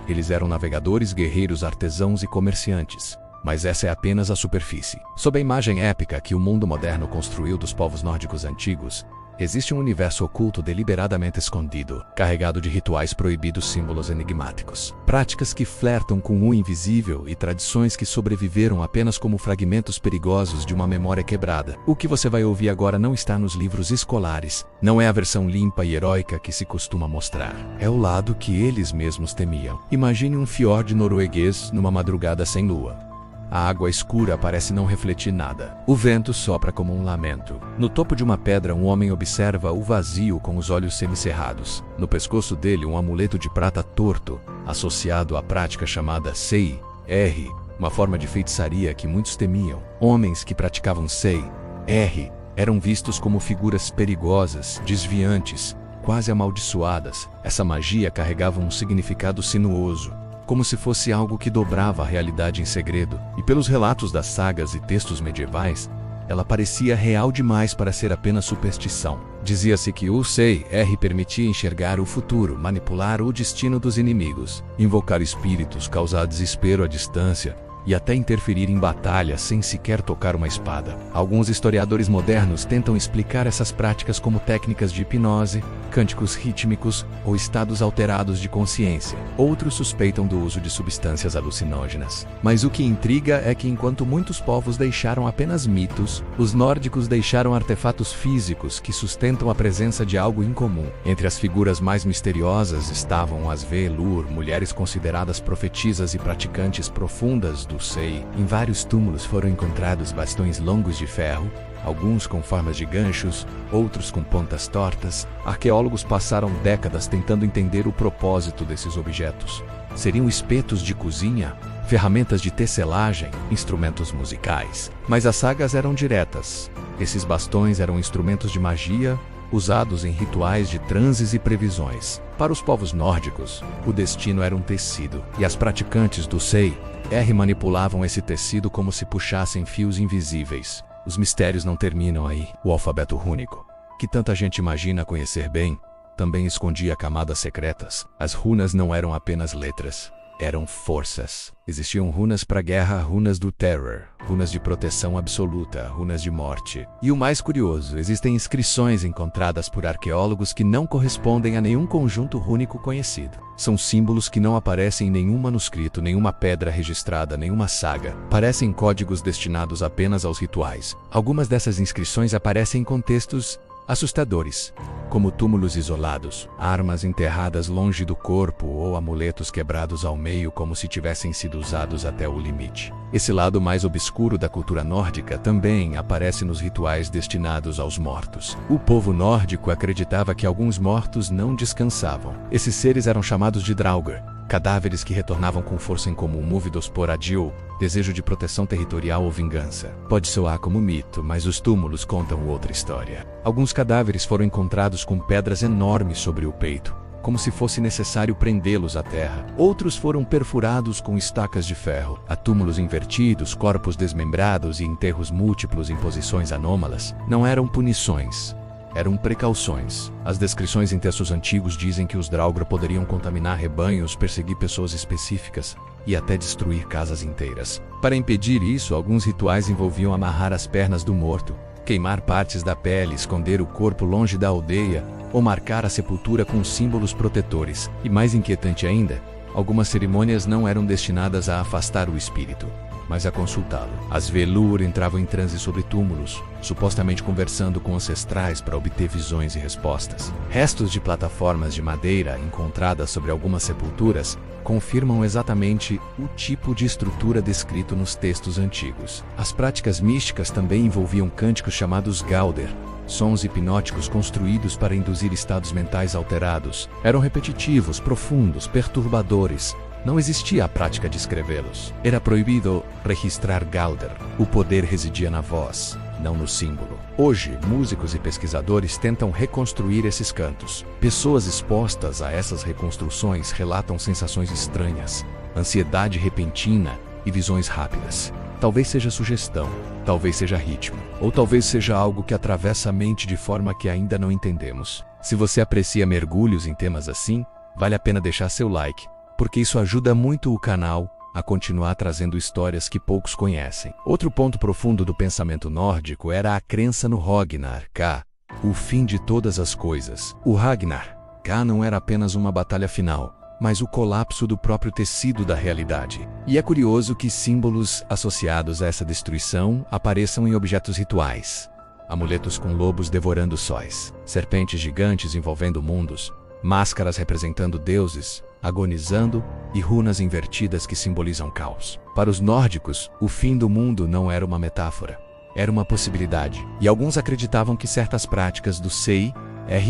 Eles eram navegadores, guerreiros, artesãos e comerciantes. Mas essa é apenas a superfície. Sob a imagem épica que o mundo moderno construiu dos povos nórdicos antigos, existe um universo oculto deliberadamente escondido, carregado de rituais proibidos, símbolos enigmáticos, práticas que flertam com o invisível e tradições que sobreviveram apenas como fragmentos perigosos de uma memória quebrada. O que você vai ouvir agora não está nos livros escolares, não é a versão limpa e heróica que se costuma mostrar. É o lado que eles mesmos temiam. Imagine um fiord norueguês numa madrugada sem lua. A água escura parece não refletir nada. O vento sopra como um lamento. No topo de uma pedra, um homem observa o vazio com os olhos semicerrados. No pescoço dele, um amuleto de prata torto, associado à prática chamada Sei, R, uma forma de feitiçaria que muitos temiam. Homens que praticavam Sei, R, eram vistos como figuras perigosas, desviantes, quase amaldiçoadas. Essa magia carregava um significado sinuoso, como se fosse algo que dobrava a realidade em segredo, e pelos relatos das sagas e textos medievais, ela parecia real demais para ser apenas superstição. Dizia-se que o Sei R permitia enxergar o futuro, manipular o destino dos inimigos, invocar espíritos, causar desespero à distância, e até interferir em batalha sem sequer tocar uma espada. Alguns historiadores modernos tentam explicar essas práticas como técnicas de hipnose, cânticos rítmicos ou estados alterados de consciência. Outros suspeitam do uso de substâncias alucinógenas. Mas o que intriga é que enquanto muitos povos deixaram apenas mitos, os nórdicos deixaram artefatos físicos que sustentam a presença de algo incomum. Entre as figuras mais misteriosas estavam as Velur, mulheres consideradas profetisas e praticantes profundas do Sei. Em vários túmulos foram encontrados bastões longos de ferro, alguns com formas de ganchos, outros com pontas tortas. Arqueólogos passaram décadas tentando entender o propósito desses objetos. Seriam espetos de cozinha, ferramentas de tecelagem, instrumentos musicais? Mas as sagas eram diretas. Esses bastões eram instrumentos de magia, usados em rituais de transes e previsões. Para os povos nórdicos, o destino era um tecido, e as praticantes do Sei R manipulavam esse tecido como se puxassem fios invisíveis. Os mistérios não terminam aí. O alfabeto rúnico, que tanta gente imagina conhecer bem, também escondia camadas secretas. As runas não eram apenas letras, eram forças. Existiam runas para guerra, runas do terror, runas de proteção absoluta, runas de morte. E o mais curioso, existem inscrições encontradas por arqueólogos que não correspondem a nenhum conjunto rúnico conhecido. São símbolos que não aparecem em nenhum manuscrito, nenhuma pedra registrada, nenhuma saga. Parecem códigos destinados apenas aos rituais. Algumas dessas inscrições aparecem em contextos assustadores, como túmulos isolados, armas enterradas longe do corpo ou amuletos quebrados ao meio como se tivessem sido usados até o limite. Esse lado mais obscuro da cultura nórdica também aparece nos rituais destinados aos mortos. O povo nórdico acreditava que alguns mortos não descansavam. Esses seres eram chamados de Draugr, cadáveres que retornavam com força incomum, movidos por Adil, desejo de proteção territorial ou vingança. Pode soar como mito, mas os túmulos contam outra história. Alguns cadáveres foram encontrados com pedras enormes sobre o peito, como se fosse necessário prendê-los à terra. Outros foram perfurados com estacas de ferro. Há túmulos invertidos, corpos desmembrados e enterros múltiplos em posições anômalas. Não eram punições, eram precauções. As descrições em textos antigos dizem que os Draugr poderiam contaminar rebanhos, perseguir pessoas específicas e até destruir casas inteiras. Para impedir isso, alguns rituais envolviam amarrar as pernas do morto, queimar partes da pele, esconder o corpo longe da aldeia ou marcar a sepultura com símbolos protetores. E mais inquietante ainda, algumas cerimônias não eram destinadas a afastar o espírito, mas a consultá-lo. As Velur entravam em transe sobre túmulos, supostamente conversando com ancestrais para obter visões e respostas. Restos de plataformas de madeira encontradas sobre algumas sepulturas confirmam exatamente o tipo de estrutura descrito nos textos antigos. As práticas místicas também envolviam cânticos chamados Gauder, sons hipnóticos construídos para induzir estados mentais alterados. Eram repetitivos, profundos, perturbadores. Não existia a prática de escrevê-los. Era proibido registrar Gauder. O poder residia na voz, não no símbolo. Hoje, músicos e pesquisadores tentam reconstruir esses cantos. Pessoas expostas a essas reconstruções relatam sensações estranhas, ansiedade repentina e visões rápidas. Talvez seja sugestão, talvez seja ritmo, ou talvez seja algo que atravessa a mente de forma que ainda não entendemos. Se você aprecia mergulhos em temas assim, vale a pena deixar seu like, porque isso ajuda muito o canal a continuar trazendo histórias que poucos conhecem. Outro ponto profundo do pensamento nórdico era a crença no Ragnar, o fim de todas as coisas. O Ragnar não era apenas uma batalha final, mas o colapso do próprio tecido da realidade. E é curioso que símbolos associados a essa destruição apareçam em objetos rituais. Amuletos com lobos devorando sóis, serpentes gigantes envolvendo mundos, máscaras representando deuses agonizando e runas invertidas que simbolizam caos. Para os nórdicos, o fim do mundo não era uma metáfora, era uma possibilidade. E alguns acreditavam que certas práticas do Sei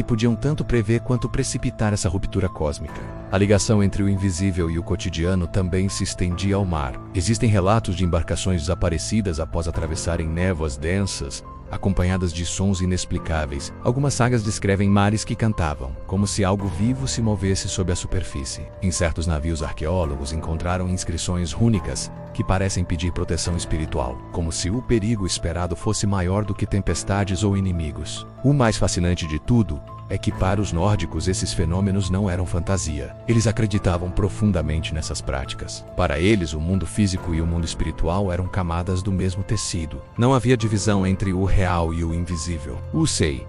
podiam tanto prever quanto precipitar essa ruptura cósmica. A ligação entre o invisível e o cotidiano também se estendia ao mar. Existem relatos de embarcações desaparecidas após atravessarem névoas densas, acompanhadas de sons inexplicáveis. Algumas sagas descrevem mares que cantavam, como se algo vivo se movesse sob a superfície. Em certos navios, arqueólogos encontraram inscrições rúnicas que parecem pedir proteção espiritual, como se o perigo esperado fosse maior do que tempestades ou inimigos. O mais fascinante de tudo é que para os nórdicos esses fenômenos não eram fantasia. Eles acreditavam profundamente nessas práticas. Para eles, o mundo físico e o mundo espiritual eram camadas do mesmo tecido. Não havia divisão entre o real e o invisível. O Sei,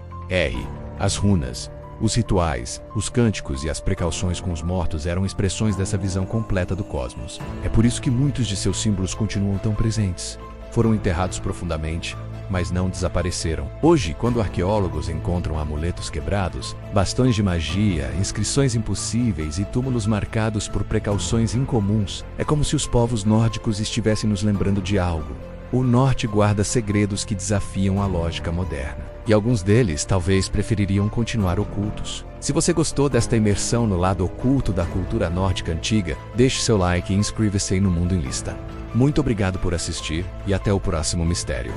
as runas, os rituais, os cânticos e as precauções com os mortos eram expressões dessa visão completa do cosmos. É por isso que muitos de seus símbolos continuam tão presentes. Foram enterrados profundamente, mas não desapareceram. Hoje, quando arqueólogos encontram amuletos quebrados, bastões de magia, inscrições impossíveis e túmulos marcados por precauções incomuns, é como se os povos nórdicos estivessem nos lembrando de algo. O norte guarda segredos que desafiam a lógica moderna. E alguns deles talvez prefeririam continuar ocultos. Se você gostou desta imersão no lado oculto da cultura nórdica antiga, deixe seu like e inscreva-se aí no Mundo em Lista. Muito obrigado por assistir e até o próximo mistério.